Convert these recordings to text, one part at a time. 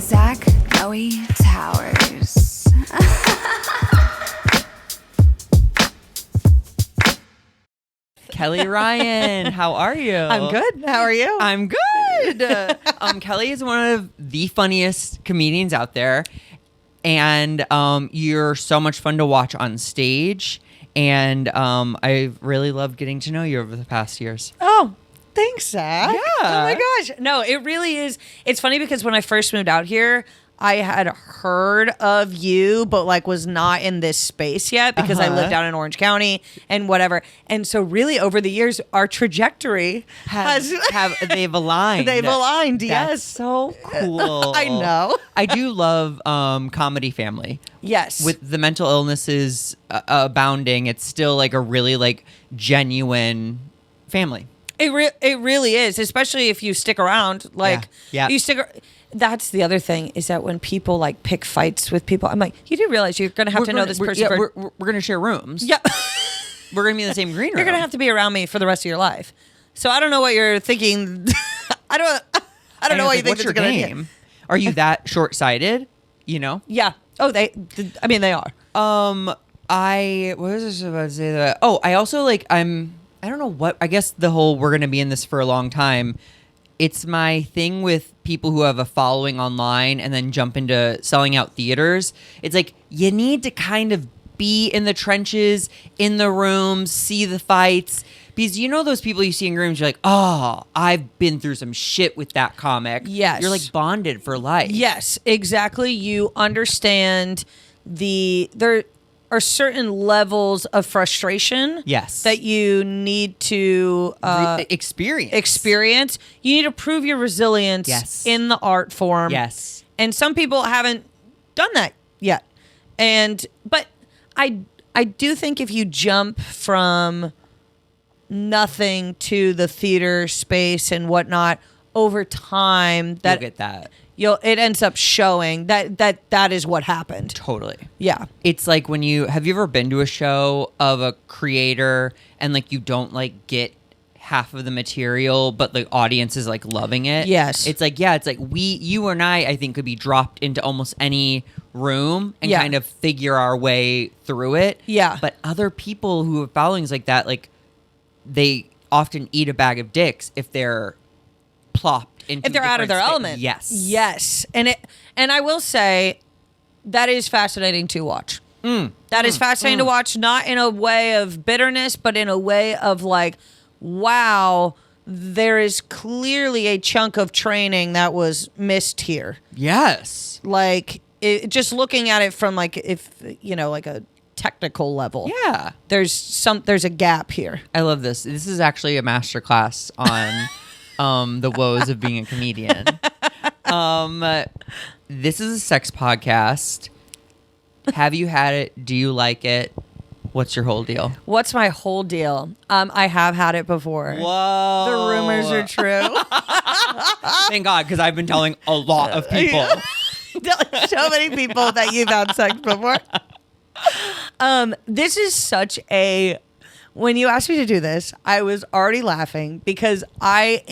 Zach Noe Towers. Kelly Ryan, how are you? I'm good. How are you? I'm good. Kelly is one of the funniest comedians out there, and you're so much fun to watch on stage. And I've really loved getting to know you over the past years. Oh, thanks, Zach. Yeah. Oh my gosh. No, it really is. It's funny because when I first moved out here, I had heard of you, but like was not in this space yet because I lived down in Orange County and whatever. And so really over the years, our trajectory they've aligned. They've aligned, That's yes. so cool. I know. I do love Comedy Family. Yes. With the mental illnesses abounding, it's still like a really like genuine family. It really is, especially if you stick around. Like, Yeah. you stick. That's the other thing is that when people like pick fights with people, I'm like, you do realize you're going to have to know this person. We're going to share rooms. Yeah. We're going to be in the same green room. You're going to have to be around me for the rest of your life. So I don't know what you're thinking. I don't know what you think. What's your game? Are you that short-sighted? You know? Yeah. Oh, they are. What was I about to say that? Oh, I also like, I don't know what, I guess the whole we're going to be in this for a long time. It's my thing with people who have a following online and then jump into selling out theaters. It's like you need to kind of be in the trenches, in the rooms, see the fights. Because you know those people you see in rooms, you're like, oh, I've been through some shit with that comic. Yes. You're like bonded for life. Yes, exactly. You understand there are certain levels of frustration. Yes. That you need to experience. You need to prove your resilience in the art form. Yes. And some people haven't done that yet. But I do think if you jump from nothing to the theater space and whatnot over time, You'll get that. It ends up showing that is what happened. Totally. Yeah. It's like have you ever been to a show of a creator and like you don't like get half of the material, but the audience is like loving it? Yes. It's like, it's like you and I think could be dropped into almost any room and kind of figure our way through it. Yeah. But other people who have followings like that, like they often eat a bag of dicks if they're plopped into if they're out of their element. Yes. And I will say that is fascinating to watch. That is fascinating to watch, not in a way of bitterness, but in a way of like, wow, there is clearly a chunk of training that was missed here. Yes. Like just looking at it from like, if like a technical level. Yeah. There's a gap here. I love this. This is actually a masterclass on the woes of being a comedian. This is a sex podcast. Have you had it? Do you like it? What's your whole deal? What's my whole deal? I have had it before. Whoa. The rumors are true. Thank God, because I've been telling a lot of people. So many people that you've had sex before. This is such a... When you asked me to do this, I was already laughing because I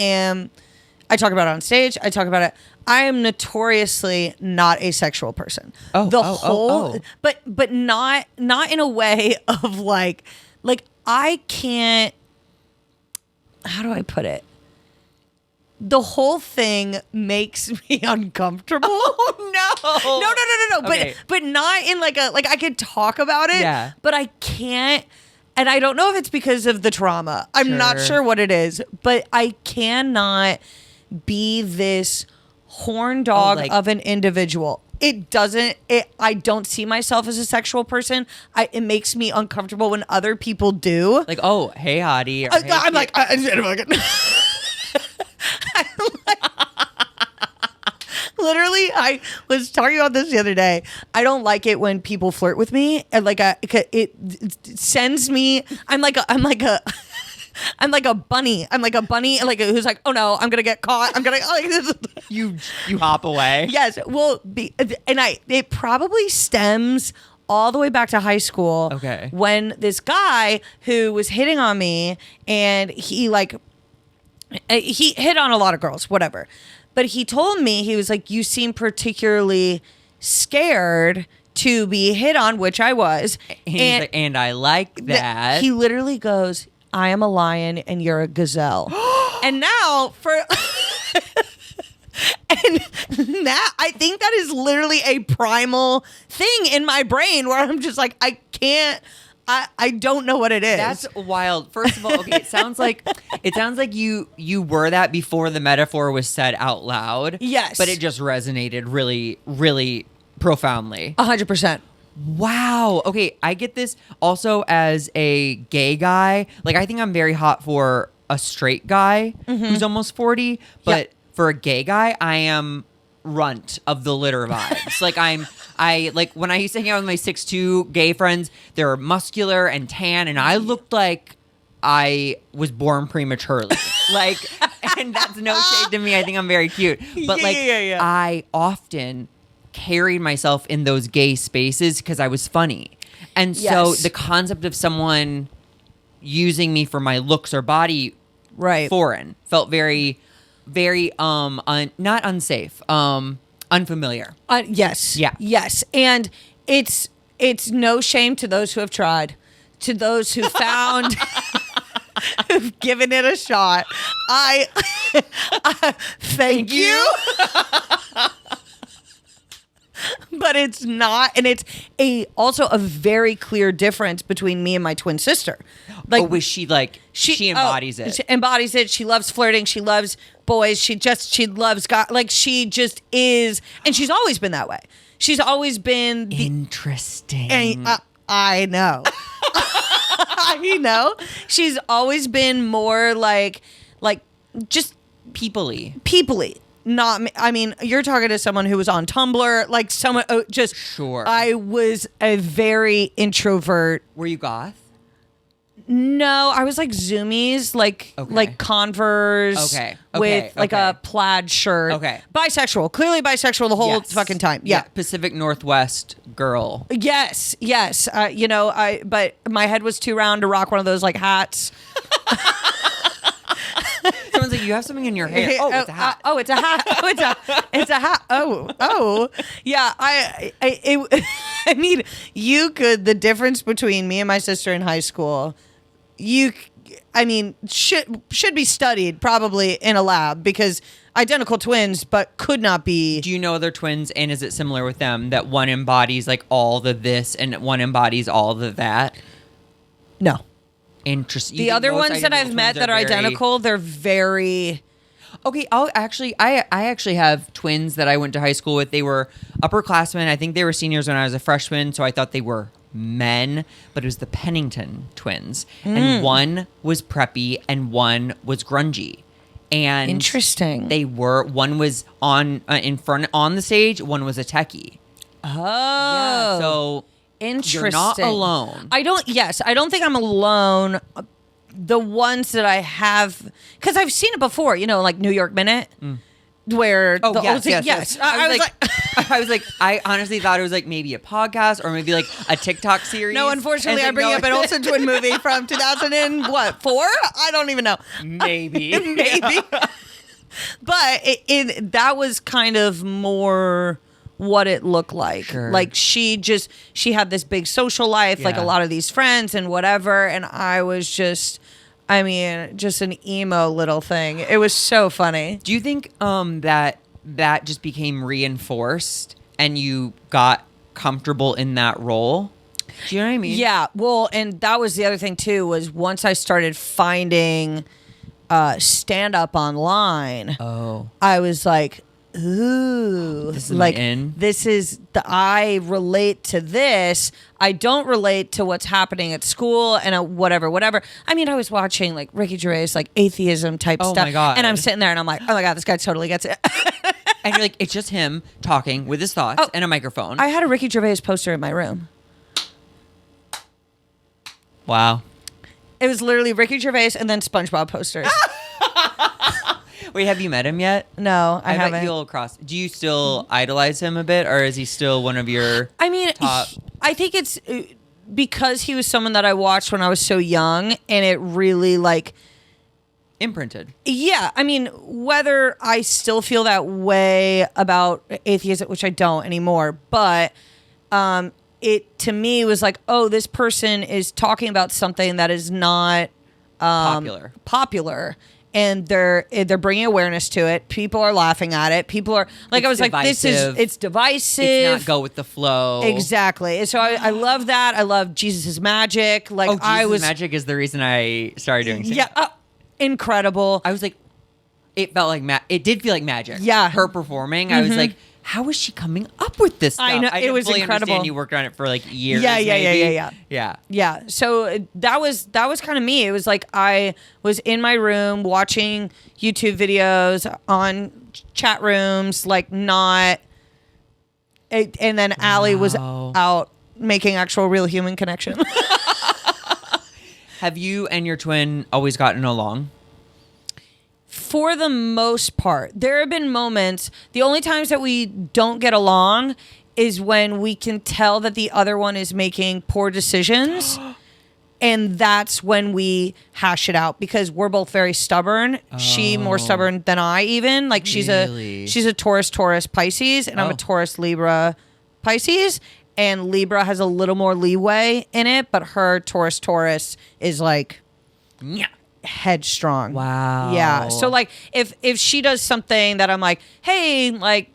talk about it on stage. I talk about it. I am notoriously not a sexual person. But not in a way of like I can't. How do I put it? The whole thing makes me uncomfortable. Oh no! No. Okay. But not in like I could talk about it. But I can't. And I don't know if it's because of the trauma. I'm not sure what it is, but I cannot be this horn dog of an individual. I don't see myself as a sexual person. It makes me uncomfortable when other people do. Like, oh, hey, hottie. I'm like, literally, I was talking about this the other day. I don't like it when people flirt with me, and it sends me. I'm like a bunny. I'm like a bunny, who's like, oh no, I'm gonna get caught. I'm gonna you hop away. Yes, it probably stems all the way back to high school. Okay, when this guy who was hitting on me, and he hit on a lot of girls, whatever. But he told me, he was like, you seem particularly scared to be hit on, which I was. And he's like, and I like that. He literally goes, I am a lion and you're a gazelle. And now and now I think that is literally a primal thing in my brain where I'm just like, I don't know what it is. That's wild. First of all, okay, it sounds like you were that before the metaphor was said out loud. Yes. But it just resonated really, really profoundly. 100%. Wow. Okay, I get this also as a gay guy. Like, I think I'm very hot for a straight guy who's almost 40, but for a gay guy, I am runt of the litter vibes. I like when I used to hang out with my 6'2" gay friends, they're muscular and tan, and I looked like I was born prematurely. And that's no shade to me. I think I'm very cute. But I often carried myself in those gay spaces because I was funny. And so the concept of someone using me for my looks or body foreign felt very, very not unsafe, unfamiliar. Yes. Yeah. Yes. And it's no shame to those who have tried, to those who found who've given it a shot. I thank you. But it's not, and it's also a very clear difference between me and my twin sister. Like, was she like she embodies it? She embodies it. She loves flirting. She loves boys. She loves God. Like, she just is, and she's always been that way. She's always been interesting. And, I know. I know. She's always been more like just peoply. Not, I mean, you're talking to someone who was on Tumblr, like someone just. Sure. I was a very introvert. Were you goth? No, I was like Zoomies, like Converse, with like a plaid shirt. Okay, bisexual, clearly bisexual the whole fucking time. Yeah, Pacific Northwest girl. Yes. But my head was too round to rock one of those like hats. Someone's like, you have something in your hair. Oh, it's a hat. It's a hat. It's a hat. Oh. Yeah. I mean, you could. The difference between me and my sister in high school, should be studied probably in a lab because identical twins, but could not be. Do you know other twins, and is it similar with them that one embodies like all the this and one embodies all the that? No. Interesting. The other ones that I've met that are identical, they're very. Okay, I actually have twins that I went to high school with. They were upperclassmen. I think they were seniors when I was a freshman, so I thought they were men, but it was the Pennington twins. And one was preppy and one was grungy. And interesting. One was on in front on the stage, one was a techie. Oh. Yeah, so interesting. You're not alone. I don't think I'm alone. The ones that I have, because I've seen it before, like New York Minute, where yes. I honestly thought it was like maybe a podcast or maybe like a TikTok series. No, unfortunately, I bring up an Olsen twin movie from 2004. I don't even know. Maybe. But that was kind of more what it looked like. Sure. Like she had this big social life, like a lot of these friends and whatever, and I was just an emo little thing. It was so funny. Do you think that just became reinforced and you got comfortable in that role? Do you know what I mean? Yeah. Well, and that was the other thing too, was once I started finding stand up online, I was like, ooh, this is like in. This is I relate to this. I don't relate to what's happening at school and whatever. I mean, I was watching like Ricky Gervais, like atheism type stuff. Oh my God. And I'm sitting there and I'm like, oh my God, this guy totally gets it. And you're like, it's just him talking with his thoughts and a microphone. I had a Ricky Gervais poster in my room. Wow. It was literally Ricky Gervais and then SpongeBob posters. Wait, have you met him yet? No, I haven't. Bet you'll cross. Do you still idolize him a bit, or is he still one of your? I mean, top? I think it's because he was someone that I watched when I was so young, and it really imprinted. Yeah, I mean, whether I still feel that way about atheism, which I don't anymore, but it to me was like, oh, this person is talking about something that is not popular, and they're bringing awareness to it. People are laughing at it. People are like, It's I was divisive. like, it's divisive. It's not go with the flow. Exactly. And so I love that. I love Jesus' magic. Like magic is the reason I started doing stand-up. yeah, incredible. I was like, it felt like it did feel like magic. Yeah. Her performing, I was like, how is she coming up with this stuff? I know, I it didn't was fully incredible. understand you worked on it for like years. Yeah. Yeah. So that was kind of me. It was like I was in my room watching YouTube videos on chat rooms, like not. And then Allie was out making actual real human connection. Have you and your twin always gotten along? For the most part, there have been moments. The only times that we don't get along is when we can tell that the other one is making poor decisions. And that's when we hash it out because we're both very stubborn. She more stubborn than I even. Like she's Really? a Taurus Pisces and I'm a Taurus Libra Pisces. And Libra has a little more leeway in it, but her Taurus is like headstrong. Wow. Yeah. So like if she does something that I'm like, hey, like,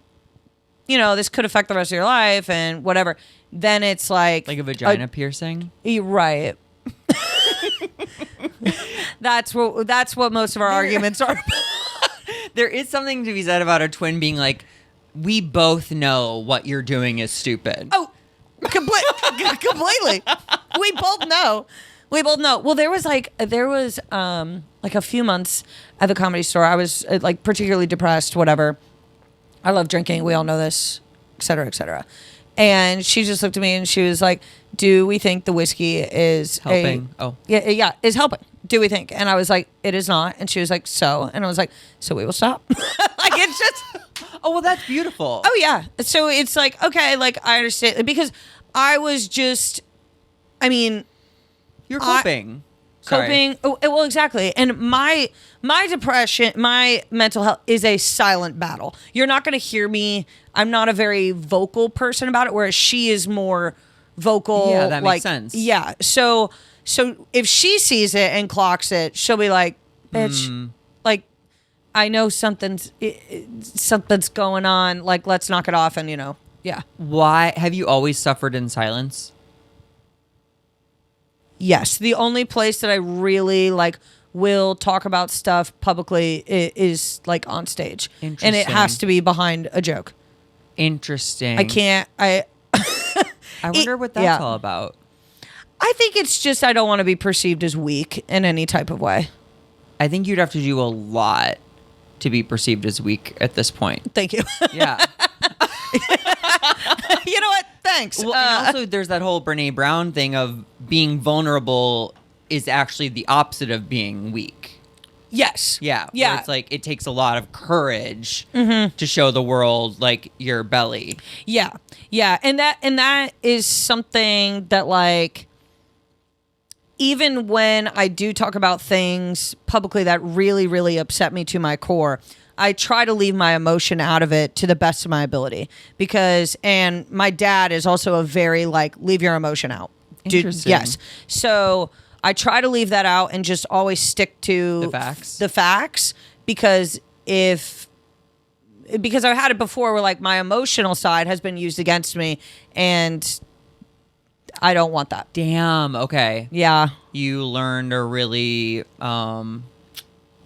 this could affect the rest of your life and whatever, then it's like Like a vagina piercing? Right. That's what most of our arguments are. There is something to be said about a twin being like, we both know what you're doing is stupid. Oh, completely. We both know. Well, there was like a few months at the Comedy Store. I was like particularly depressed, whatever. I love drinking. We all know this, et cetera, et cetera. And she just looked at me and she was like, do we think the whiskey is Helping? Yeah, is helping. Do we think? And I was like, it is not. And she was like, so? And I was like, so we will stop. Like, it's just... Oh, well, that's beautiful. Oh, yeah. So it's like, okay, like, I understand. Because I was just... I mean... You're coping. Coping. Oh, well, exactly. And my depression, my mental health is a silent battle. You're not going to hear me. I'm not a very vocal person about it, whereas she is more vocal. Yeah, that makes sense. Yeah. So if she sees it and clocks it, she'll be like, bitch, like, I know something's going on. Like, let's knock it off. And, yeah. Why have you always suffered in silence? Yes. The only place that I really will talk about stuff publicly is like on stage. And it has to be behind a joke. Interesting. I can't. I wonder what that's all about. I think it's just I don't want to be perceived as weak in any type of way. I think you'd have to do a lot to be perceived as weak at this point. Thank you. Yeah. You know what? Thanks. Well, and also there's that whole Brene Brown thing of being vulnerable is actually the opposite of being weak. Yes. Yeah. Yeah. Where it's like it takes a lot of courage to show the world like your belly. Yeah. Yeah. And that is something that like even when I do talk about things publicly that really, really upset me to my core, I try to leave my emotion out of it to the best of my ability and my dad is also a very like, leave your emotion out. Interesting. Yes. So I try to leave that out and just always stick to the facts because because I've had it before where like my emotional side has been used against me and I don't want that. Damn. Okay. Yeah. You learned a really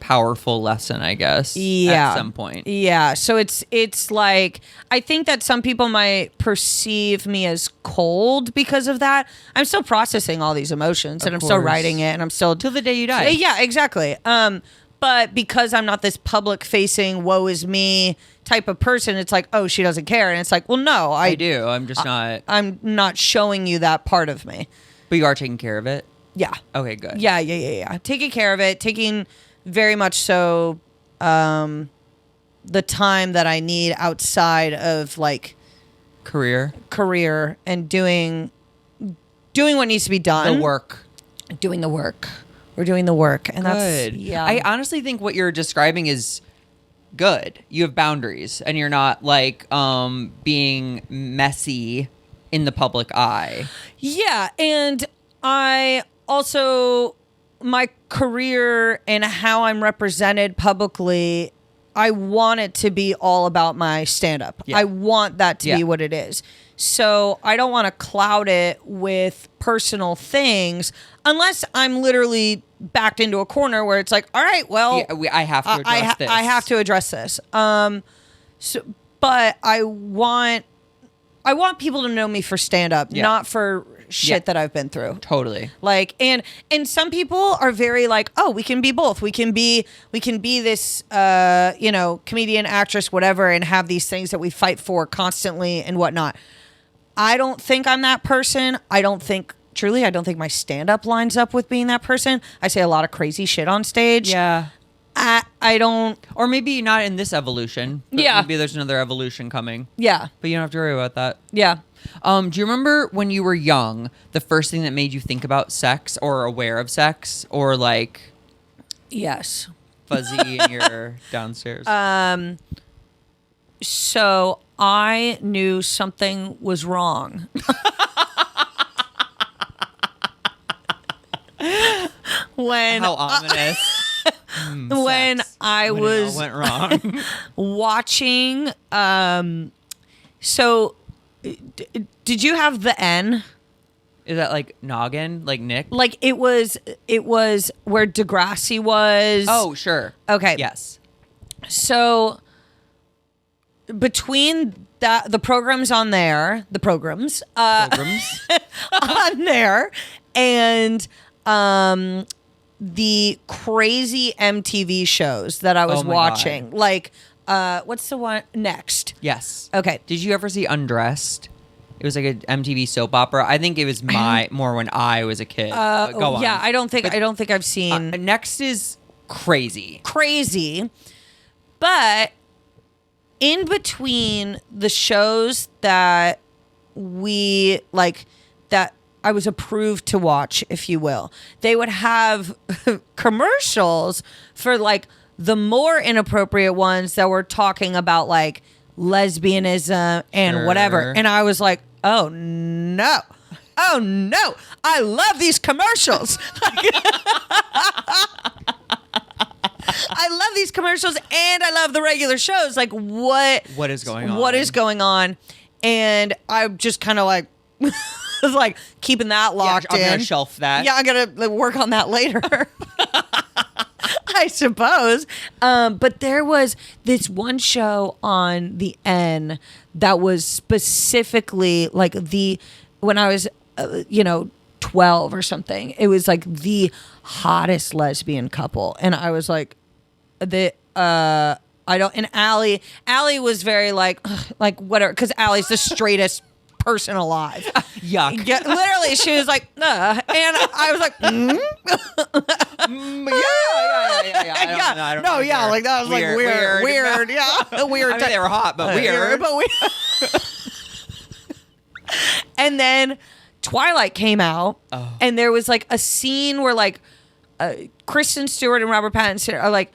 powerful lesson, I guess. Yeah. At some point. Yeah. So it's like I think that some people might perceive me as cold because of that. I'm still processing all these emotions and I'm still writing it and I'm still till the day you die. Yeah, exactly. But because I'm not this public facing woe is me type of person, it's like, oh, she doesn't care. And it's like, well, no, I do. I'm just not. I'm not showing you that part of me. But you are taking care of it? Yeah. Okay, good. Yeah. Taking care of it, taking very much so the time that I need outside of like career and doing what needs to be done. The work. Doing the work. We're doing the work, and Good. that's yeah. I honestly think what you're describing is good. You have boundaries, and you're not like being messy in the public eye. Yeah, and I also, my career and how I'm represented publicly, I want it to be all about my stand-up. Yeah. I want that to be what it is. So I don't want to cloud it with personal things unless I'm literally backed into a corner where it's like, all right, well, I have to address this. I have to address this. So, but I want people to know me for stand-up, not for shit that I've been through. Totally. Like, and some people are very like, oh, we can be both. We can be this, comedian, actress, whatever, and have these things that we fight for constantly and whatnot. I don't think I'm that person. I don't think my stand-up lines up with being that person. I say a lot of crazy shit on stage. Yeah. I don't. Or maybe not in this evolution. But maybe there's another evolution coming. Yeah. But you don't have to worry about that. Yeah. Do you remember when you were young, the first thing that made you think about sex or aware of sex or like Yes. fuzzy in your downstairs? So I knew something was wrong. How ominous. When Sex. I When was it all went wrong. watching, so did you have the N? Is that like noggin, like Nick? Like it was where Degrassi was. Oh, sure. Okay. Yes. So between the programs on there, Programs. on there, and the crazy MTV shows that I was Oh my watching, like what's the one next? Yes. Okay. Did you ever see Undressed? It was like a MTV soap opera. I think it was more when I was a kid. Go on. Yeah, I don't think I've seen Next is crazy. But in between the shows that we like, that I was approved to watch, if you will, they would have commercials for like the more inappropriate ones that were talking about like lesbianism and whatever. And I was like, oh no, I love these commercials. I love these commercials and I love the regular shows. Like what is going on? What is going on? And I just kind of like was like keeping that locked in. I'm gonna shelf that. Yeah, I gotta work on that later. I suppose. But there was this one show on the N that was specifically like when I was, 12 or something, it was like the hottest lesbian couple. And I was like, and Allie was very like whatever, because Allie's the straightest person alive. Yuck. Yeah, literally, she was like, and I was like, Yeah. I don't know. like that was Weird. like weird, yeah, weird. I mean, they were hot, but weird. And then Twilight came out, and there was like a scene where like Kristen Stewart and Robert Pattinson are like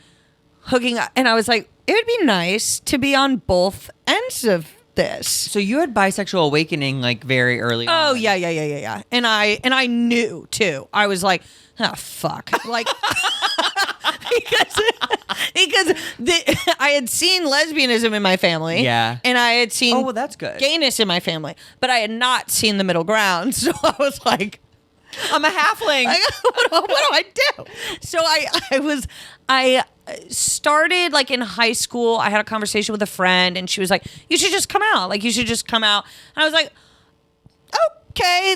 hooking up, and I was like, it would be nice to be on both ends of this. So you had bisexual awakening like very early on. Oh yeah. And I knew too. I was like, oh fuck, like because I had seen lesbianism in my family. Yeah. And I had seen that's good. gayness in my family, but I had not seen the middle ground. So I was like, I'm a halfling. what do I do? So I started like in high school. I had a conversation with a friend and she was like, you should just come out. Like, you should just come out. And I was like, okay,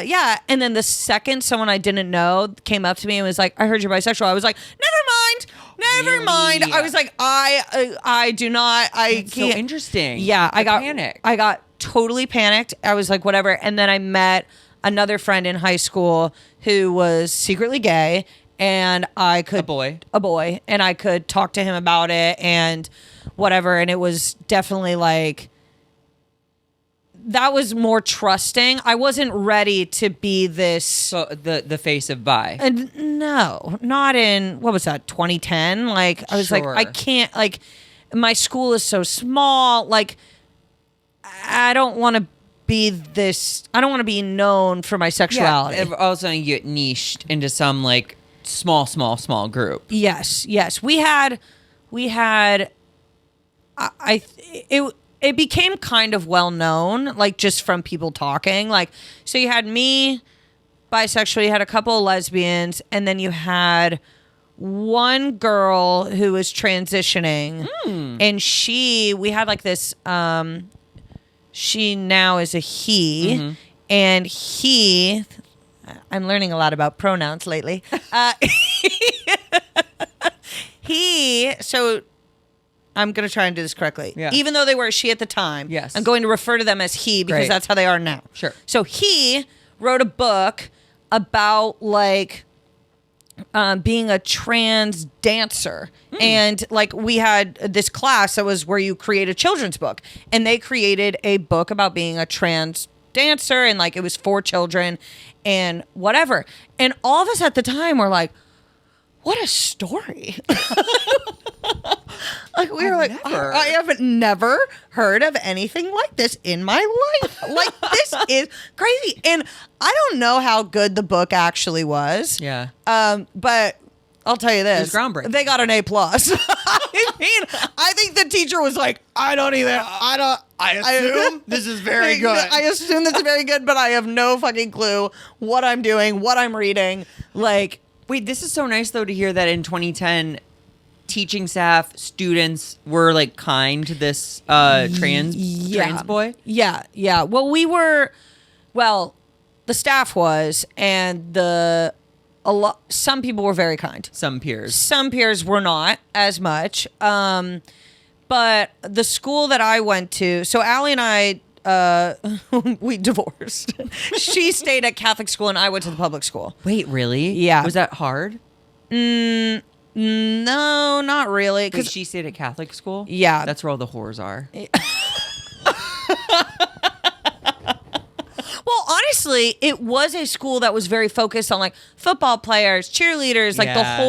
yeah. And then the second someone I didn't know came up to me and was like, I heard you're bisexual. I was like, never mind. I was like, I do not. It's so interesting. Yeah, I got panicked. I got totally panicked. I was like, whatever. And then I met another friend in high school who was secretly gay, and I could a boy, and I could talk to him about it and whatever. And it was definitely like that was more trusting. I wasn't ready to be this. So the face of bi. No, not in, what was that, 2010? Like, I was like, Sure. I can't, like, my school is so small. Like, I don't want to be this, I don't want to be known for my sexuality. Yeah, all of a sudden you get niched into some like small group. Yes. We had, it became kind of well known, like just from people talking. Like, so you had me, bisexual, you had a couple of lesbians, and then you had one girl who was transitioning, and we had like this, she now is a he, and he, I'm learning a lot about pronouns lately. So I'm going to try and do this correctly. Yeah. Even though they were a she at the time, yes, I'm going to refer to them as he because Great. that's how they are now. Sure. So he wrote a book about like being a trans dancer. And like we had this class that was where you create a children's book, and they created a book about being a trans dancer, and like it was for children and whatever. And all of us at the time were like, what a story. Like we were like, I have never heard of anything like this in my life. Like this is crazy. And I don't know how good the book actually was. Yeah. But I'll tell you this. It was groundbreaking. They got an A+. I mean, I think the teacher was like, I assume this is very good. I assume this is very good, but I have no fucking clue what I'm doing, what I'm reading. Like, wait, this is so nice though to hear that in 2010 teaching staff, students were like kind to this trans boy. Yeah. Well, the staff was, and some people were very kind. Some peers Were not as much. But the school that I went to, so Allie and I, we divorced. She stayed at Catholic school and I went to the public school. Wait, really? Yeah. Was that hard? No, not really. Because she stayed at Catholic school? Yeah. That's where all the whores are. Well, honestly, it was a school that was very focused on like football players, cheerleaders, like that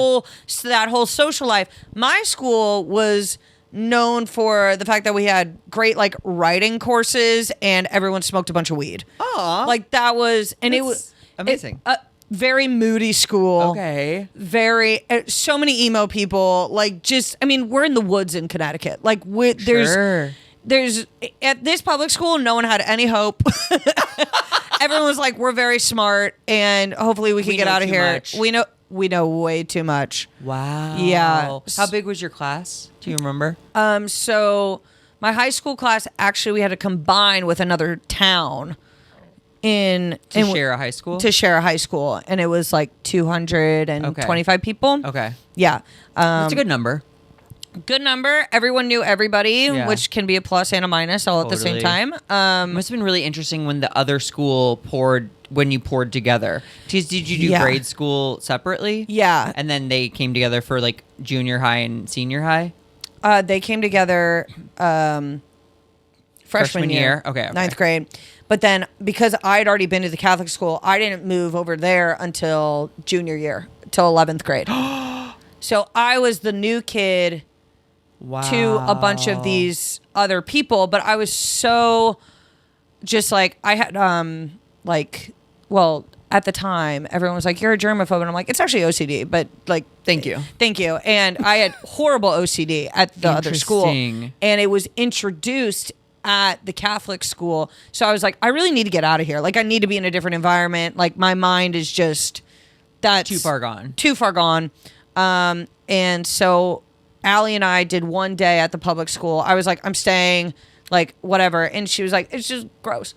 whole social life. My school was known for the fact that we had great like writing courses and everyone smoked a bunch of weed. Oh, like that was, and it was amazing. Very moody school. Okay. Very, so many emo people. Like just, I mean, we're in the woods in Connecticut. Like there's at this public school, no one had any hope. Everyone was like, we're very smart and hopefully we can get out of here. Much. We know way too much. Wow. Yeah. How big was your class? Do you remember? So my high school class, actually we had to combine with another town to share a high school. And it was like 225 people. Okay. Yeah. That's a good number. Good number. Everyone knew everybody, Yeah. which can be a plus and a minus all at the same time. Must have been really interesting when the other school poured together. Did you do grade school separately? Yeah. And then they came together for like junior high and senior high? They came together freshman year. Okay. Ninth grade. But then because I'd already been to the Catholic school, I didn't move over there until junior year, till 11th grade. So I was the new kid to a bunch of these other people, but I was so just like, I had at the time everyone was like, you're a germaphobe, and I'm like, it's actually OCD, but like Thank you. And I had horrible OCD at the other school, and it was introduced at the Catholic school. So I was like, I really need to get out of here. Like I need to be in a different environment. Like my mind is just too far gone. And so Allie and I did one day at the public school. I was like, I'm staying, like whatever. And she was like, it's just gross.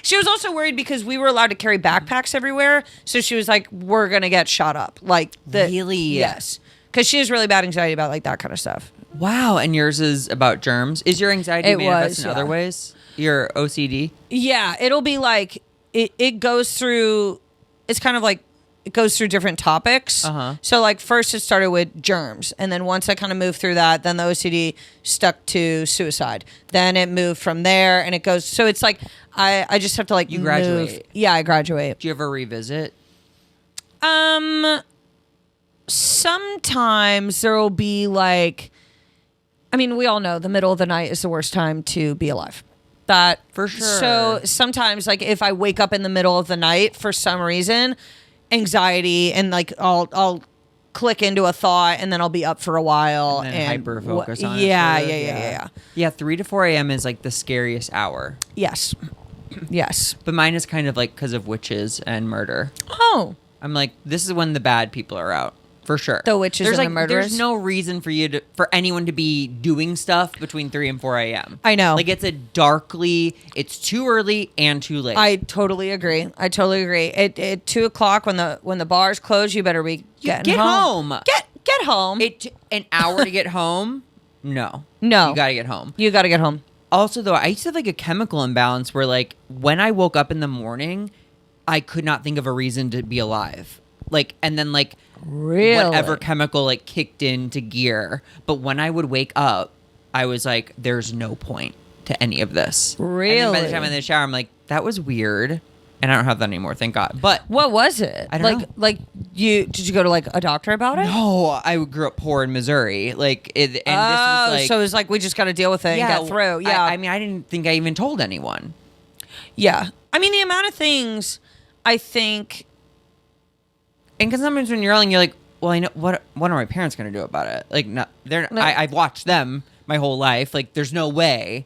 She was also worried because we were allowed to carry backpacks everywhere. So she was like, we're going to get shot up. Really? Yes. Because she has really bad anxiety about like that kind of stuff. Wow. And yours is about germs. Is your anxiety manifest in other ways? Your OCD? Yeah. It'll be like, it goes through, it's kind of like, it goes through different topics. So like first it started with germs, and then once I kind of moved through that, then the OCD stuck to suicide. Then it moved from there, and it goes. So it's like I just have to like You graduate. move. Yeah, I graduate. Do you ever revisit? Sometimes there will be like, I mean, we all know the middle of the night is the worst time to be alive. That For sure. So sometimes, like, if I wake up in the middle of the night for some reason, anxiety, and like I'll click into a thought, and then I'll be up for a while And then hyper focus on it. Yeah, sort of. yeah. Yeah, 3 to 4 a.m. is like the scariest hour. Yes, yes. But mine is kind of like because of witches and murder. Oh, I'm like, this is when the bad people are out. For sure. The witches there's and the murderers? There's no reason for anyone to be doing stuff between 3 and 4 a.m. I know. Like, it's too early and too late. I totally agree. At 2:00 when the bars close, you better be getting get home. Get home. An hour to get home? No. No. You got to get home. You got to get home. Also, though, I used to have like a chemical imbalance where, like, when I woke up in the morning, I could not think of a reason to be alive. Like, and then, like, Really? whatever chemical, like, kicked into gear. But when I would wake up, I was like, there's no point to any of this. Really? And then by the time I'm in the shower, I'm like, that was weird. And I don't have that anymore, thank God. But What was it? I don't know. Like did you go to like a doctor about it? no, I grew up poor in Missouri. Like, and this was like, so it's like we just got to deal with it and get through. Yeah. I mean, I didn't think I even told anyone. yeah. I mean, the amount of things I think. And because sometimes when you're yelling, you're like, well, I know what are my parents going to do about it? Like, no, they're. No. I've watched them my whole life. Like, there's no way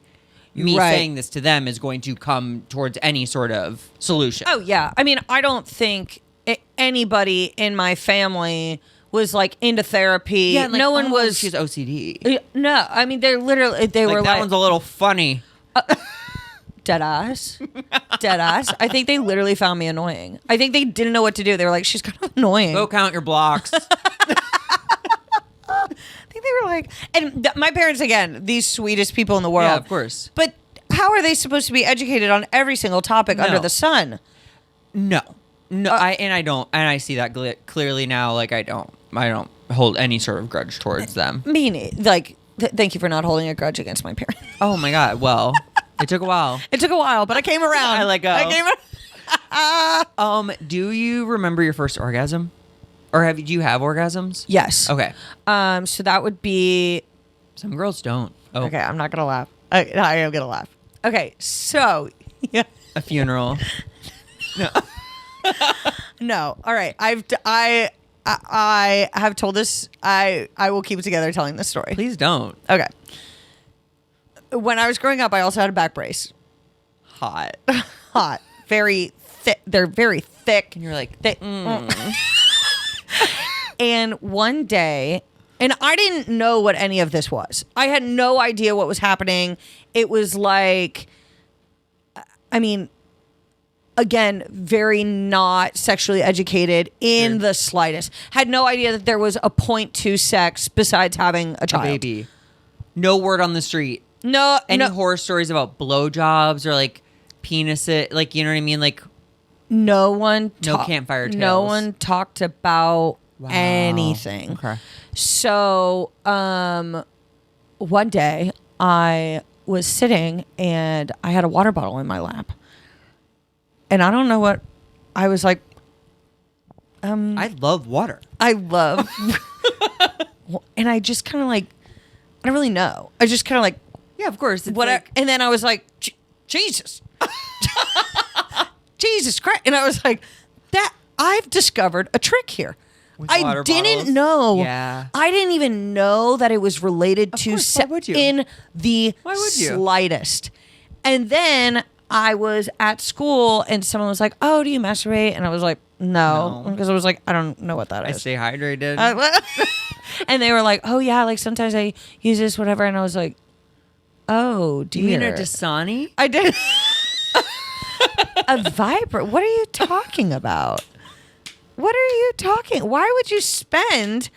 me Right. saying this to them is going to come towards any sort of solution. Oh yeah. I mean, I don't think anybody in my family was like into therapy. yeah, and like, no one was. She's OCD. No, I mean they literally they Like, were that like one's a little funny. dead ass. I think they literally found me annoying. I think they didn't know what to do. They were like, she's kind of annoying. Go count your blocks. I think they were like, and my parents, again, these sweetest people in the world. Yeah, of course. But how are they supposed to be educated on every single topic No. under the sun? No, I see that clearly now. Like, I don't hold any sort of grudge towards them. Like, thank you for not holding a grudge against my parents. Oh my God. Well, it took a while. It took a while, but I came around. I let go. I came around. Do you remember your first orgasm? Or do you have orgasms? Yes. Okay. So that would be. Some girls don't. Oh, Okay, I'm not gonna laugh. I am gonna laugh. Okay, so yeah. a funeral. No. All right. I have told this. I will keep it together telling this story. Please don't. Okay. When I was growing up, I also had a back brace. Hot. Hot. Very thick. They're very thick. And you're like, And one day, and I didn't know what any of this was. I had no idea what was happening. It was like, I mean, again, very not sexually educated in the slightest. Had no idea that there was a point to sex besides having a child. baby. No word on the street. No, Any no, horror stories about blowjobs or like penises? Like, you know what I mean? Like, no one. No campfire tales. No one talked about wow. anything. Okay. So, one day I was sitting and I had a water bottle in my lap. And I don't know what I was like. I love water. I love. And I just kind of like, I don't really know. I just kind of like, Yeah, of course. It's what? like, And then I was like, Jesus. Jesus Christ. And I was like, that I've discovered a trick here. With I water didn't bottles? know. Yeah. I didn't even know that it was related to course, why would you? in the Why would you? slightest. And then I was at school and someone was like, "Oh, do you masturbate?" And I was like, "No," No. because I was like, "I don't know what that I is." stay hydrated. And they were like, "Oh yeah, like sometimes I use this, whatever." And I was like, "Oh Do you mean dear." a Dasani? I did. A vibrant. What are you talking about? What are you talking? Why would you spend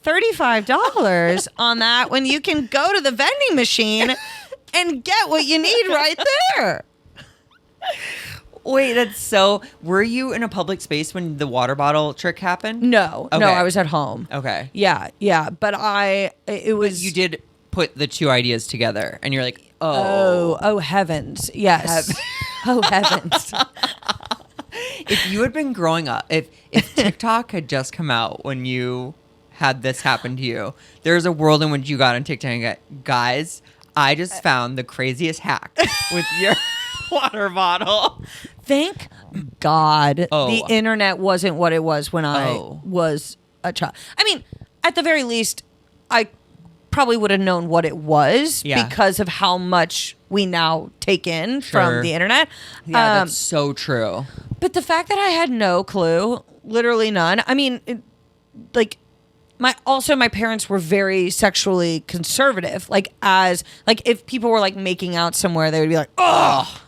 $35 on that when you can go to the vending machine and get what you need right there? Wait, that's so. Were you in a public space when the water bottle trick happened? No, Okay. I was at home. Okay. Yeah. But it was. You did put the two ideas together, and you're like, Oh heavens. Yes. Oh heavens. If you had been growing up, if TikTok had just come out when you had this happen to you, there's a world in which you got on TikTok and got, guys, I just found the craziest hack with your water bottle. Thank God Oh. the internet wasn't what it was when I Oh. was a child. I mean, at the very least, I probably would have known what it was Yeah. because of how much we now take in Sure. from the internet. Yeah, that's so true. But the fact that I had no clue, literally none. I mean, my parents were very sexually conservative. Like if people were like making out somewhere, they would be like, oh,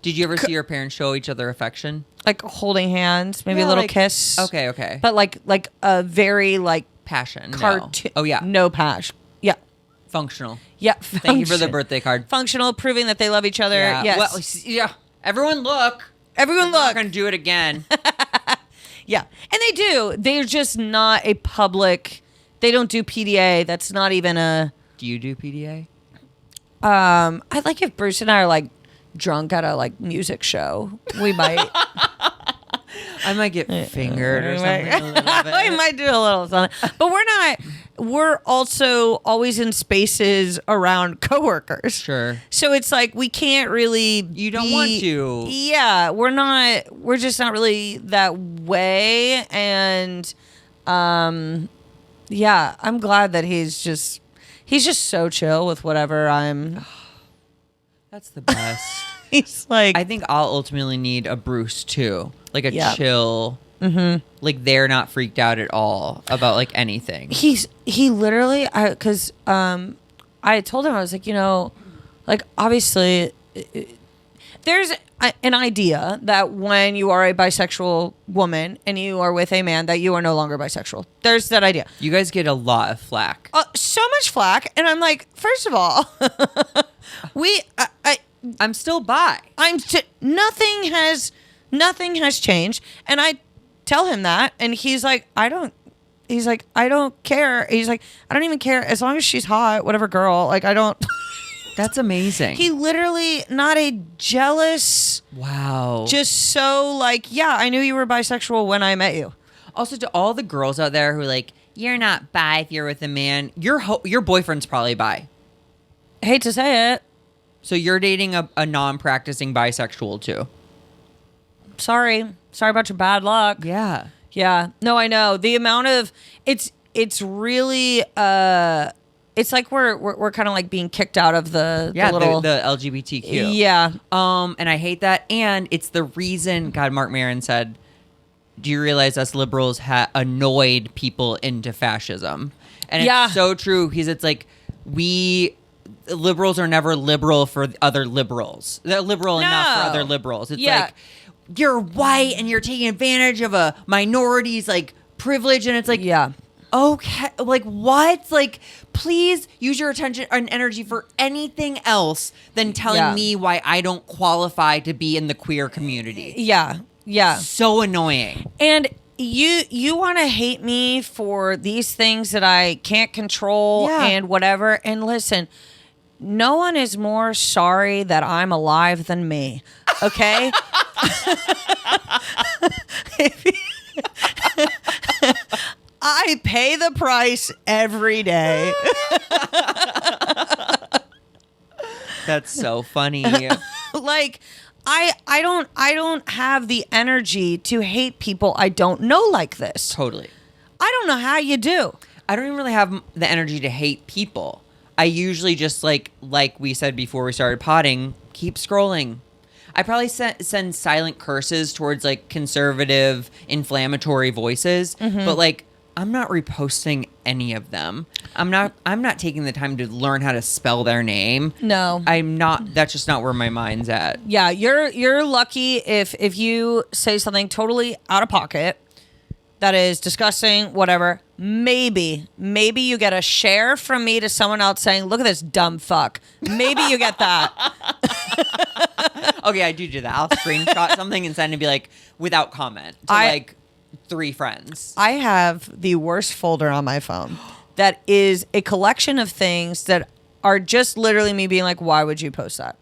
Did you ever see your parents show each other affection? like holding hands, maybe Yeah, a little like- kiss. Okay. But like a very like Passion. No. cartoon. Oh, yeah. No passion. Yeah. Functional. Yeah. Thank you for the function- birthday card. Functional, proving that they love each other. Yes. Well, yeah. Everyone look. Everyone I'm not look. going to do it again. Yeah. And they do. They're just not a public. They don't do PDA. That's not even a. Do you do PDA? I like if Bruce and I are like drunk at a like music show. We might. I might get fingered or We something. might- A little bit. we might do a little something. But we're not. We're also always in spaces around coworkers. Sure. So it's like we can't really. You don't want to. Yeah, we're not. We're just not really that way. And, yeah, I'm glad that he's just so chill with whatever I'm. That's the best. He's like. I think I'll ultimately need a Bruce too. Like a Yeah. chill. Mm-hmm. Like they're not freaked out at all about like anything. He literally, because I told him, I was like, like obviously there's an idea that when you are a bisexual woman and you are with a man that you are no longer bisexual. There's that idea. You guys get a lot of flack. So much flack. And I'm like, first of all, I'm still bi. nothing has changed. And I tell him that. And he's like, I don't care. He's like, I don't even care. As long as she's hot, whatever girl, like I don't. That's amazing. He literally not a jealous, wow. just so like, yeah, I knew you were bisexual when I met you. Also, to all the girls out there who are like, you're not bi if you're with a man. Your boyfriend's probably bi. Hate to say it. So you're dating a non-practicing bisexual too. Sorry about your bad luck. Yeah. Yeah. No, I know. The amount of it's really it's like we're kind of like being kicked out of the little the LGBTQ. Yeah. And I hate that. And it's the reason God Mark Maron said, do you realize us liberals annoyed people into fascism? And it's so true. It's like liberals are never liberal for other liberals. They're liberal enough for other liberals. It's like you're white and you're taking advantage of a minority's like privilege, and it's like okay, like what? Like please use your attention and energy for anything else than telling me why I don't qualify to be in the queer community. Yeah. So annoying. And you want to hate me for these things that I can't control and whatever. And listen, no one is more sorry that I'm alive than me. Okay? I pay the price every day. That's so funny. Like I don't have the energy to hate people I don't know like this. Totally. I don't know how you do. I don't even really have the energy to hate people. I usually just like we said before we started potting, keep scrolling. I probably send silent curses towards like conservative, inflammatory voices, but like I'm not reposting any of them. I'm not taking the time to learn how to spell their name. No. I'm not. That's just not where my mind's at. Yeah, you're lucky if you say something totally out of pocket that is disgusting, whatever. Maybe you get a share from me to someone else saying, "Look at this dumb fuck." Maybe you get that. Okay, I do that. I'll screenshot something and send and be like, without comment to like 3 friends. I have the worst folder on my phone that is a collection of things that are just literally me being like, why would you post that?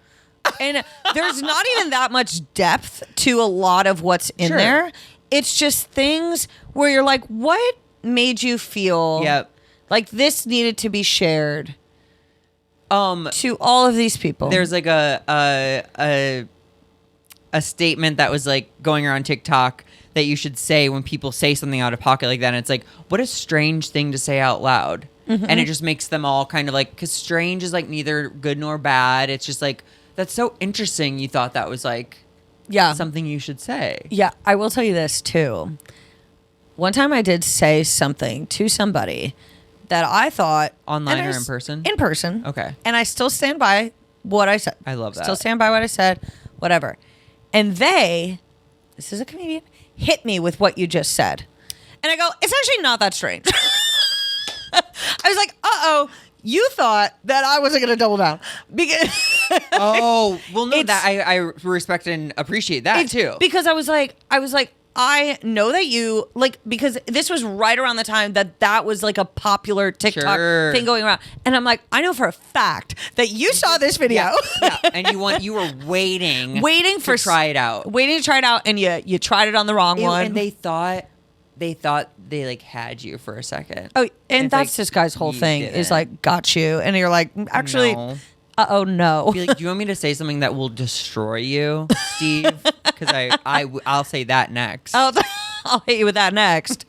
And there's not even that much depth to a lot of what's in there. It's just things where you're like, what made you feel like this needed to be shared to all of these people? There's like a statement that was like going around TikTok that you should say when people say something out of pocket like that. And it's like, what a strange thing to say out loud. And it just makes them all kind of like, because strange is like neither good nor bad. It's just like, that's so interesting. You thought that was like something you should say. Yeah, I will tell you this too. One time I did say something to somebody that I thought... Online or in person? In person. Okay. And I still stand by what I said. I love that. Still stand by what I said, whatever. And they, this is a comedian, hit me with what you just said. And I go, it's actually not that strange. I was like, uh-oh, you thought that I wasn't going to double down. Because oh, well, no, that I respect and appreciate that too. Because I was like, I know that you like, because this was right around the time that was like a popular TikTok thing going around. And I'm like, I know for a fact that you saw this video. Yeah. And you were waiting to try it out. Waiting to try it out. And you tried it on the wrong one. And they thought they like had you for a second. Oh, and that's like, this guy's whole thing is like, got you. And you're like, actually, no. No. Be like, do you want me to say something that will destroy you, Steve? Because I'll say that next. I'll hit you with that next.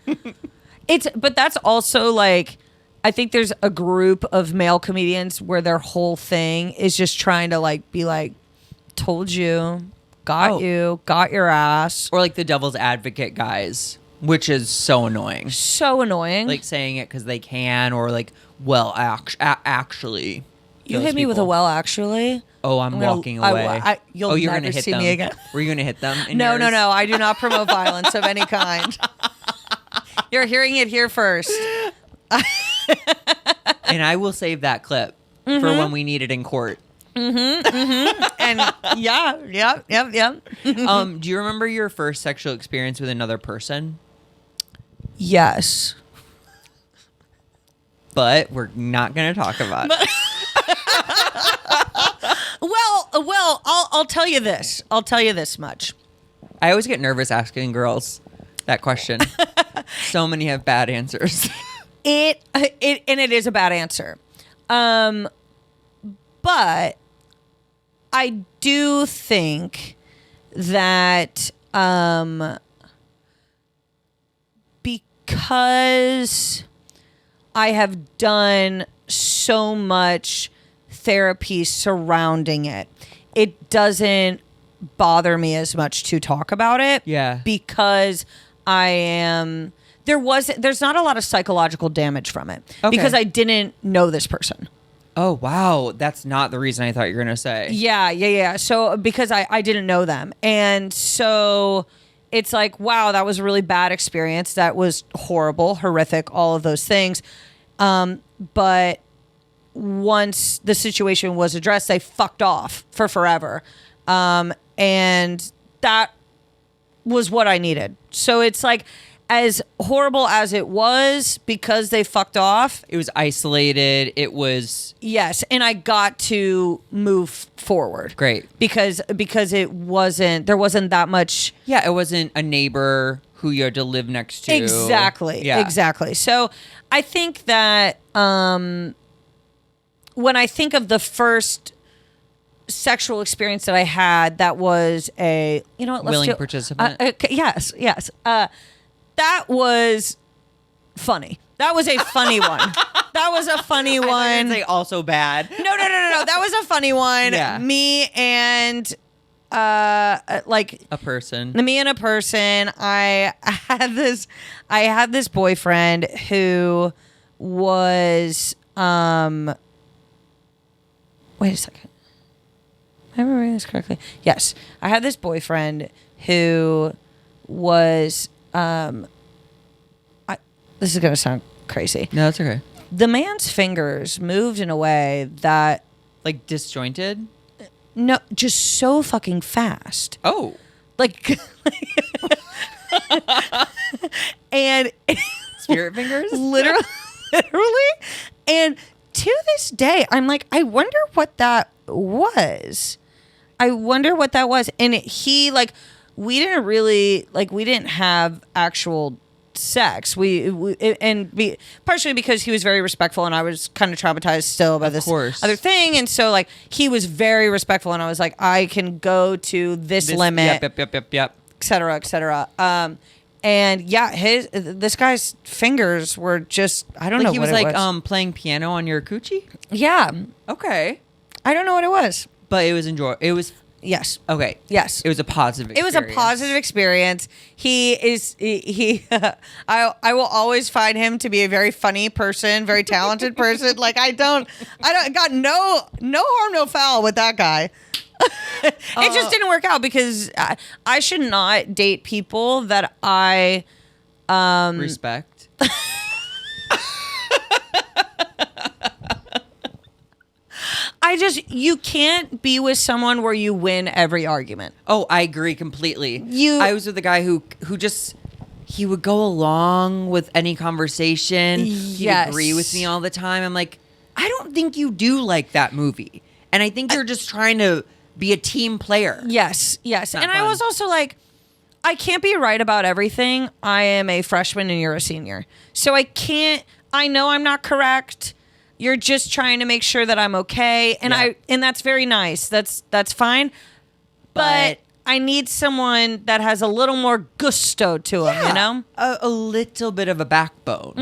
But that's also like, I think there's a group of male comedians where their whole thing is just trying to like be like, told you, got your ass. Or like the devil's advocate guys, which is so annoying. So annoying. Like saying it because they can, or like, well, actually. You hit me with a well, actually. Oh, I'm walking away. You're never going to see them. me again. Were you going to hit them? No. I do not promote violence of any kind. You're hearing it here first. And I will save that clip for when we need it in court. And yeah. Do you remember your first sexual experience with another person? Yes. But we're not going to talk about it. Well, I'll tell you this. I'll tell you this much. I always get nervous asking girls that question. So many have bad answers. It is a bad answer. But I do think that because I have done so much therapy surrounding it, it doesn't bother me as much to talk about it. Yeah. Because there's not a lot of psychological damage from it. Okay. Because I didn't know this person. Oh, wow. That's not the reason I thought you were going to say. Yeah. So because I didn't know them. And so it's like, wow, that was a really bad experience. That was horrible, horrific, all of those things. But once the situation was addressed, they fucked off for forever. And that was what I needed. So it's like, as horrible as it was, because they fucked off. It was isolated. It was... Yes. And I got to move forward. Great. Because there wasn't that much... Yeah, it wasn't a neighbor who you had to live next to. Exactly. Yeah. Exactly. So I think that when I think of the first sexual experience that I had, that was a, willing participant. Yes. That was funny. That was a funny one. That was a funny one. I was say also bad. No. That was a funny one. Yeah. Me and like a person. Me and a person. I had this boyfriend who was wait a second. Am I remembering this correctly? Yes. I had this boyfriend who was this is going to sound crazy. No, that's okay. The man's fingers moved in a way that... Like disjointed? No, just so fucking fast. Oh. Like, and Spirit fingers? literally. And to this day, I'm like, I wonder what that was. And he, like, we didn't have actual sex. Partially because he was very respectful, and I was kind of traumatized still by this other thing. And so, like, he was very respectful, and I was like, I can go to this limit. Yep. Et cetera, et cetera. And yeah, this guy's fingers were just, I don't know he what was it like was. playing piano on your coochie? Yeah. Okay. I don't know what it was. But it was Yes. okay. Yes. It was a positive It was a positive experience. I will always find him to be a very funny person, very talented person. Like, I got no harm, no foul with that guy. It just didn't work out because I should not date people that I respect. You can't be with someone where you win every argument. Oh, I agree completely. I was with a guy who just, he would go along with any conversation. He'd Yes. agree with me all the time. I'm like, I don't think you do like that movie. And I think you're just trying to be a team player. Yes. And fun. I was also like, I can't be right about everything. I am a freshman and you're a senior. So I know I'm not correct. You're just trying to make sure that I'm okay. And Yeah. and that's very nice. That's fine. But I need someone that has a little more gusto to him, you know? A little bit of a backbone.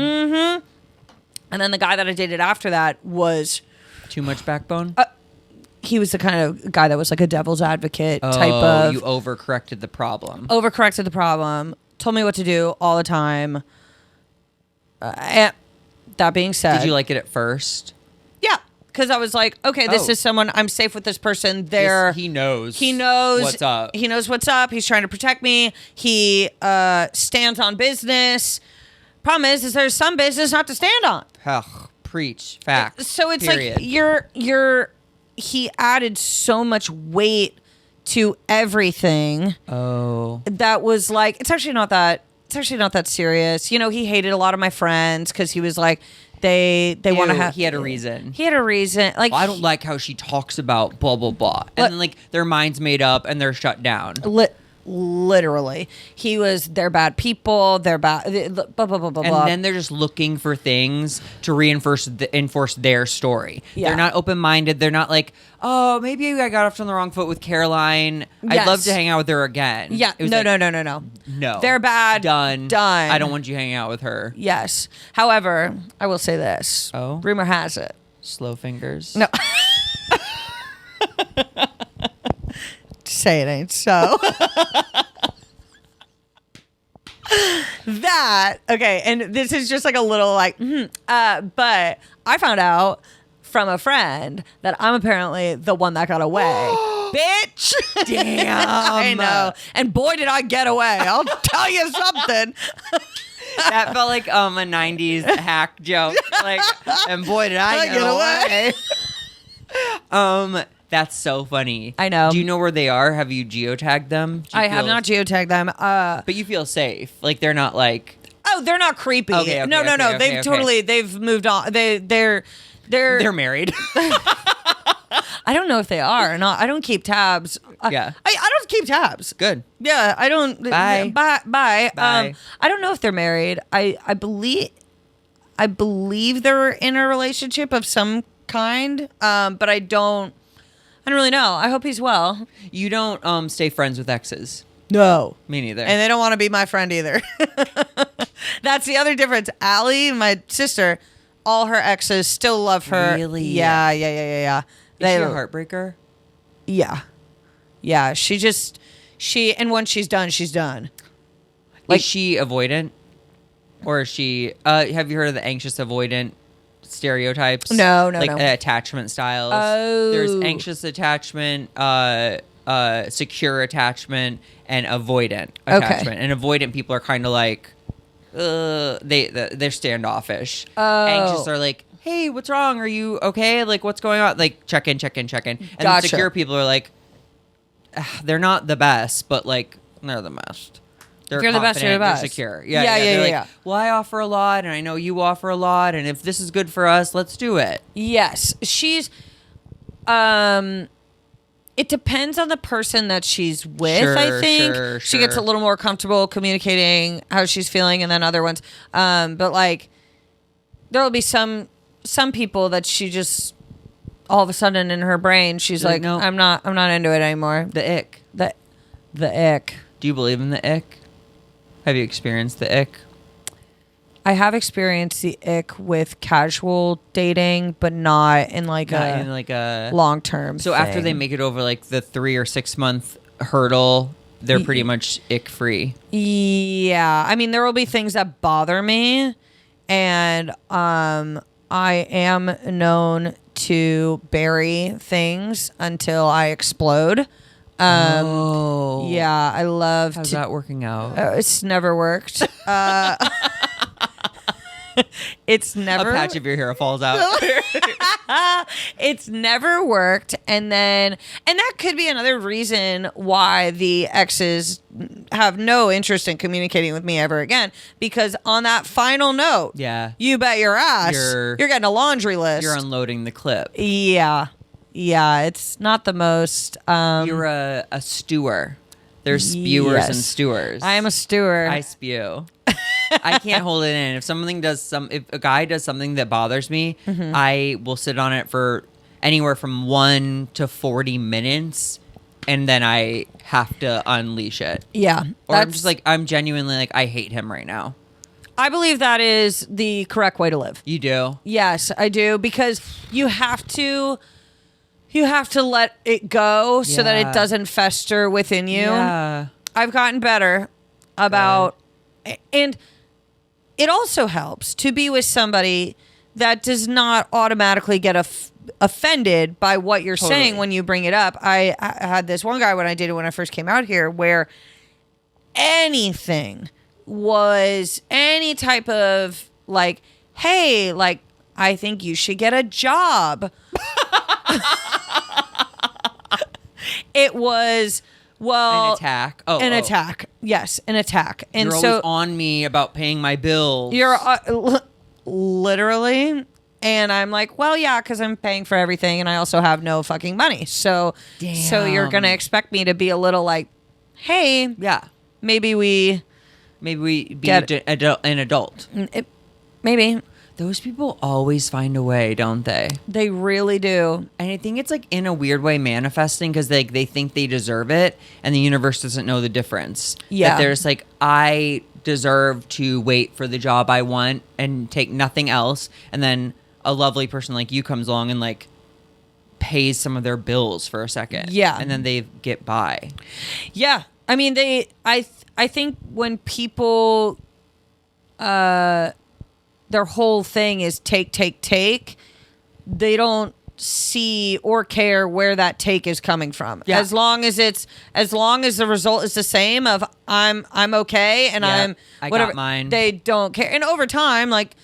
And then the guy that I dated after that was, Too much backbone? he was the kind of guy that was like a devil's advocate type Oh, of, you overcorrected the problem. overcorrected the problem, told me what to do all the time. And that being said, Did you like it at first? yeah, because I was like, okay, this Oh. is someone, I'm safe with this person. He knows. He knows what's up. He knows what's up. He's trying to protect me. He stands on business. Problem is there's some business not to stand on. Ugh, preach. Facts. So it's Period. like he added so much weight to everything Oh. that was like, it's actually not that serious. You know, he hated a lot of my friends because he was like, they want to have. He had a reason. He had a reason. Like, I don't like how she talks about blah blah blah, and then like their minds made up and they're shut down. literally, he was. They're bad people. They're bad. Blah blah blah blah. And then they're just looking for things to enforce their story. Yeah. They're not open minded. They're not like, oh, maybe I got off on the wrong foot with Caroline. I'd love to hang out with her again. Yeah. It was No. like, No. They're bad. Done. Done. I don't want you hanging out with her. Yes. However, I will say this. Oh? Rumor has it. Slow fingers. No. Say it ain't so. That, okay, and this is just like a little like, but I found out from a friend that I'm apparently the one that got away. Bitch. Damn. I know. And boy, did I get away. I'll tell you something. That felt like a 90s hack joke. Like, and boy, did I get away. That's so funny. I know. Do you know where they are? Have you geotagged them? I have not geotagged them. But you feel safe. Like they're not like. Oh, they're not creepy. Okay, No. okay. They've moved on. They're married. I don't know if they are or not. I don't keep tabs. Yeah. I don't keep tabs. Good. Yeah, I don't. Bye. Bye. Bye. I don't know if they're married. I believe they're in a relationship of some kind. But I don't really know. I hope he's well. You don't stay friends with exes. No. Me neither. And they don't want to be my friend either. That's the other difference. Allie, my sister, all her exes still love her. Really? Yeah. Is she a heartbreaker? Yeah. Yeah. And once she's done, she's done. Like, is she avoidant? Or is she, have you heard of the anxious avoidant stereotypes? No. Like attachment styles. Oh. There's anxious attachment, secure attachment, and avoidant attachment. And avoidant people are kind of like, they're standoffish. Oh. Anxious are like, hey, what's wrong? Are you okay? Like, what's going on? Like, check in. And the Gotcha. secure people are like, they're not the best, but like, they're the best. They're If you're the best, you're the confident, best. they're secure. Yeah, They're like, yeah. well, I offer a lot, and I know you offer a lot, and if this is good for us, let's do it. Yes, she's. It depends on the person that she's with. Sure, I think sure, she gets a sure. little more comfortable communicating how she's feeling, and then other ones. But like, there will be some people that she just all of a sudden in her brain she's Like, like, no. I'm not into it anymore. The ick. The ick. Do you believe in the ick? Have you experienced the ick? I have experienced the ick with casual dating, but not in like Not in like a long term. So after they make it over like the 3 or 6 month hurdle, they're pretty much ick free. Yeah, I mean there will be things that bother me, and I am known to bury things until I explode. Oh, Yeah, I love How's to. that working out? It's never worked. It's never A patch of your hair falls out. It's never worked, and that could be another reason why the exes have no interest in communicating with me ever again, because on that final note, Yeah. you bet your ass You're getting a laundry list. You're unloading the clip. Yeah, it's not the most You're a stewer. There's spewers and yes. stewers. I am a steward. I spew. I can't hold it in. If a guy does something that bothers me, Mm-hmm. I will sit on it for anywhere from 1 to 40 minutes, and then I have to unleash it. Yeah, Or I'm just like, I'm genuinely like, I hate him right now. I believe that is the correct way to live. You do? Yes, I do, because you have to let it go so that Yeah. it doesn't fester within you. Yeah. I've gotten better about, and it also helps to be with somebody that does not automatically get offended by what you're Totally. saying when you bring it up. I had this one guy when I first came out here where anything was any type of like, hey, like, I think you should get a job. It was, well, An attack. an attack. Yes, an attack. And You're so always on me about paying my bills. you're literally, and I'm like, well, yeah, because I'm paying for everything, and I also have no fucking money. So you're gonna expect me to be a little like, hey, Yeah. maybe we be Get an adult. maybe Those people always find a way, don't they? they really do. And I think it's like in a weird way manifesting because they think they deserve it, and the universe doesn't know the difference. Yeah. That there's like, I deserve to wait for the job I want and take nothing else, and then a lovely person like you comes along and like pays some of their bills for a second. Yeah. And then they get by. Yeah, I mean I think when people their whole thing is take, they don't see or care where that take is coming from. Yeah. As long as the result is the same of I'm okay and Yeah, I'm I got whatever, mine. they don't care. And over time, like,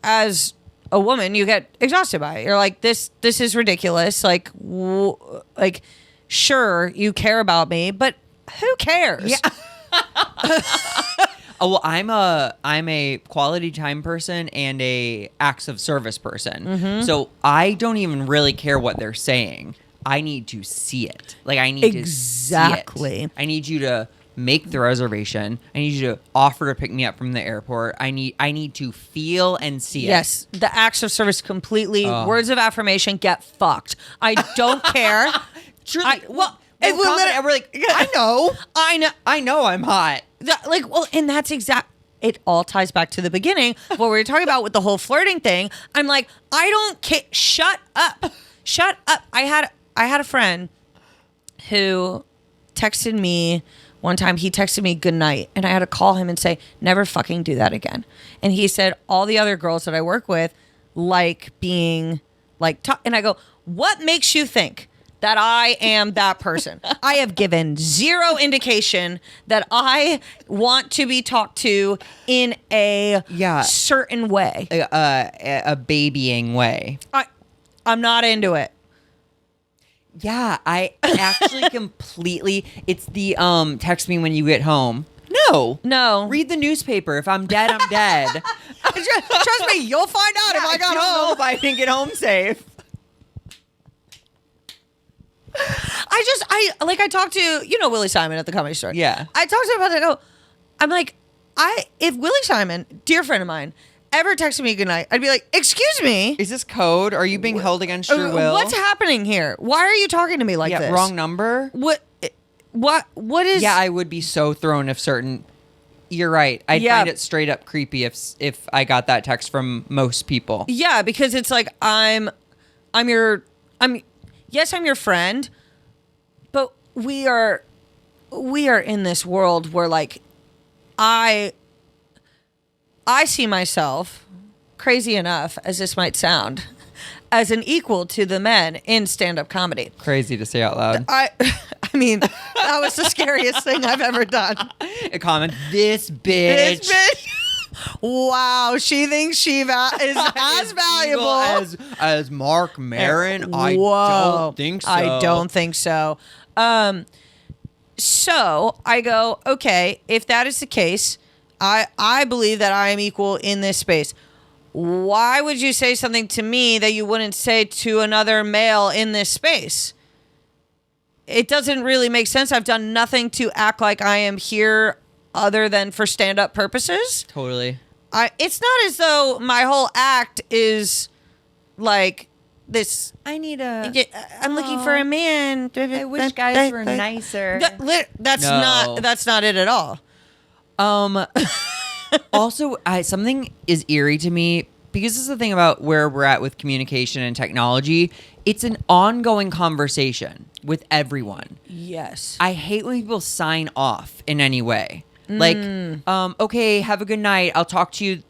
as a woman, you get exhausted by it. You're like, this is ridiculous. Like, like, sure, you care about me, but who cares? Yeah. Oh, well, I'm a quality time person and a acts of service person. Mm-hmm. So I don't even really care what they're saying. I need to see it. Like, I need Exactly. to see it. I need you to make the reservation. I need you to offer to pick me up from the airport. I need to feel and see it. Yes, the acts of service completely. Words of affirmation get fucked. I don't care. Truly. It will And we're like, I know I'm hot. And that's it all ties back to the beginning, what we were talking about with the whole flirting thing. I'm like, I don't care. Shut up. I had a friend who texted me one time. He texted me good night, and I had to call him and say, never fucking do that again. And he said, all the other girls that I work with like being like, and I go, what makes you think that I am that person. I have given zero indication that I want to be talked to in a certain way. A babying way. I'm not into it. Yeah, I actually completely. It's the text me when you get home. No. Read the newspaper. If I'm dead, I'm dead. Trust me, you'll find out if I got home. If I didn't get home safe. I talked to, Willie Simon at the Comedy Store. Yeah. I talked to him about it. I'm like, if Willie Simon, dear friend of mine, ever texted me goodnight, I'd be like, excuse me. Is this code? Are you being held against your will? What's happening here? Why are you talking to me like this? Wrong number? What is... Yeah, I would be so thrown if certain... You're right. I'd find it straight up creepy if I got that text from most people. Yeah, because it's like, I'm your friend, but we are in this world where like I see myself, crazy enough as this might sound, as an equal to the men in stand-up comedy. Crazy to say out loud. I mean, that was the scariest thing I've ever done. A comment, this bitch. Wow, she thinks she is as valuable as Mark Maron. I don't think so. I don't think so. So I go, okay, if that is the case, I believe that I am equal in this space. Why would you say something to me that you wouldn't say to another male in this space? It doesn't really make sense. I've done nothing to act like I am here other than for stand-up purposes. Totally. It's not as though my whole act is like this. I'm looking for a man. I wish guys were nicer. That's not it at all. Also, something is eerie to me because this is the thing about where we're at with communication and technology. It's an ongoing conversation with everyone. Yes. I hate when people sign off in any way. Like, okay, have a good night. I'll talk to you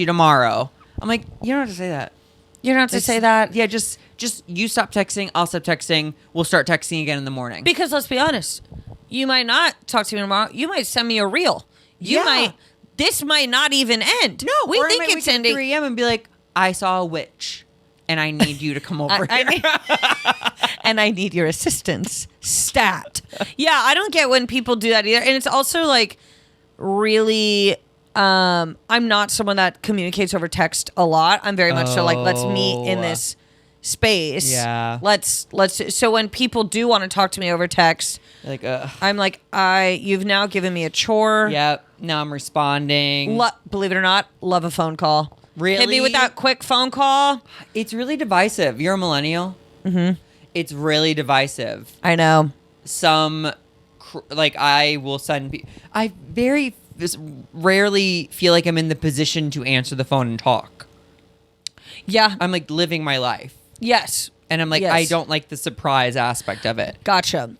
tomorrow. I'm like, you don't have to say that. You don't have to say that. Yeah, just you stop texting. I'll stop texting. We'll start texting again in the morning. Because let's be honest, you might not talk to me tomorrow. You might send me a reel. This might not even end. No, we think it's ending. 3 a.m. and be like, I saw a witch, and I need you to come over here. And I need your assistance. Stat. Yeah, I don't get when people do that either. And it's also like really, I'm not someone that communicates over text a lot. I'm very much so like, let's meet in this space. Yeah. Let's. So when people do want to talk to me over text, Like, I'm like, you've now given me a chore. Yep. Now I'm responding. Believe it or not, love a phone call. Really? Hit me with that quick phone call. It's really divisive. You're a millennial. Mm-hmm. It's really divisive. I know. I will send. I rarely feel like I'm in the position to answer the phone and talk. Yeah. I'm like living my life. Yes. And I'm like, Yes. I don't like the surprise aspect of it. Gotcha.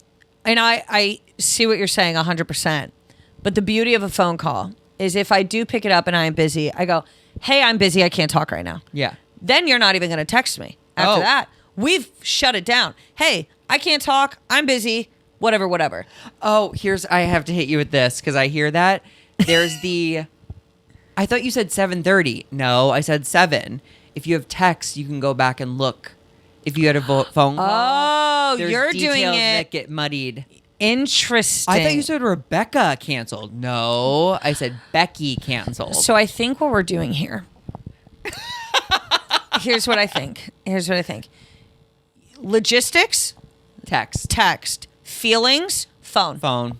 And I see what you're saying 100%. But the beauty of a phone call is if I do pick it up and I'm busy, I go, hey, I'm busy. I can't talk right now. Yeah. Then you're not even going to text me. After Oh. that, we've shut it down. Hey, I can't talk. I'm busy. Whatever. Oh, I have to hit you with this because I hear that. There's I thought you said 7:30. No, I said 7. If you have text, you can go back and look. If you had a phone call, Oh, there's you're details doing it. that get muddied. Interesting. I thought you said Rebecca canceled. No, I said Becky canceled. So I think what we're doing here. Here's what I think. Logistics, text, feelings, phone.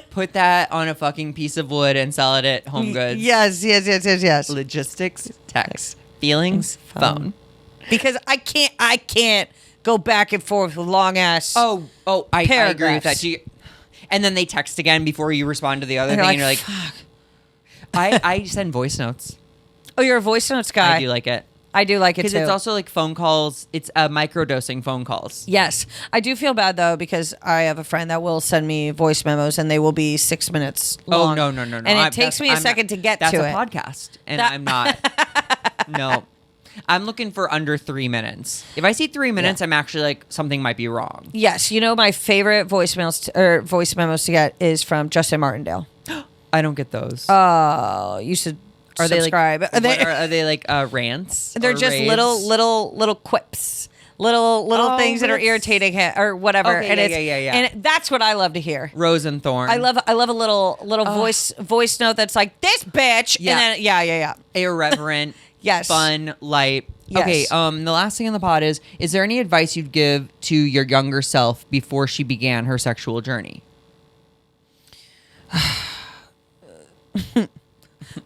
Put that on a fucking piece of wood and sell it at Home Goods. Yes. Logistics, text, feelings, phone. Because I can't go back and forth with long ass. I agree with Paragraphs. that. And then they text again before you respond to the other thing, and you're like, fuck. I send voice notes. Oh, you're a voice notes guy. I do like it. I do like it too. Because it's also like phone calls. It's microdosing phone calls. Yes. I do feel bad though because I have a friend that will send me voice memos and they will be 6 minutes long. Oh, no. And it takes me a second to get to it. That's a podcast. And I'm not. No. I'm looking for under 3 minutes. If I see 3 minutes, I'm actually like, something might be wrong. Yes, you know my favorite voicemails or voice memos to get is from Justin Martindale. I don't get those. Oh, you should Are subscribe. they are they like rants? They're or just raves? little quips, little Oh, things that are that's- irritating him or whatever. Okay, and yeah, it's, yeah. And that's what I love to hear. Rose and Thorn. I love a little voice note that's like this bitch. Yeah. And then yeah. irreverent, Yes. fun, light. Yes. Okay, the last thing in the pod is there any advice you'd give to your younger self before she began her sexual journey?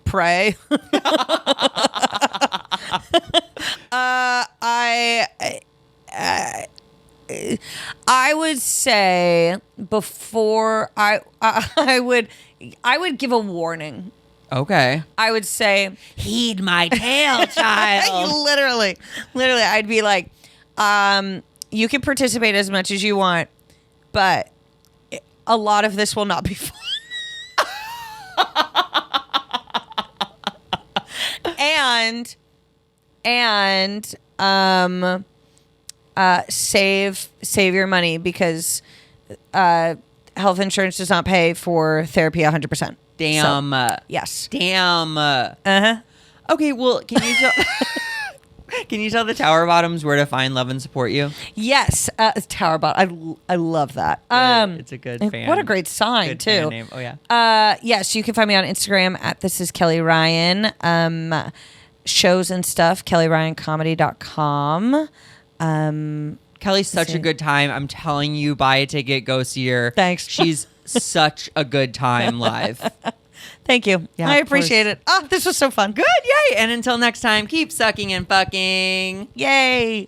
Pray. I would say before I would give a warning. Okay. I would say Heed my tale, child. literally, I'd be like, you can participate as much as you want, but a lot of this will not be fun. and save your money because health insurance does not pay for therapy 100%. Damn. Yes. Damn. Uh-huh. Okay, well, can you tell can you tell the Tower Bottoms where to find love and support you? Yes. Tower Bot. I love that. It's a good fan. What a great sign Good too. fan name. Oh yeah. Yes, you can find me on Instagram at This Is Kelly Ryan. Shows and stuff, kellyryancomedy.com. Kelly's such a good time. I'm telling you, buy a ticket, go see her. Thanks. She's such a good time live. Thank you. Yeah, I of course. appreciate it. Oh, this was so fun. Good, yay. And until next time, keep sucking and fucking. Yay.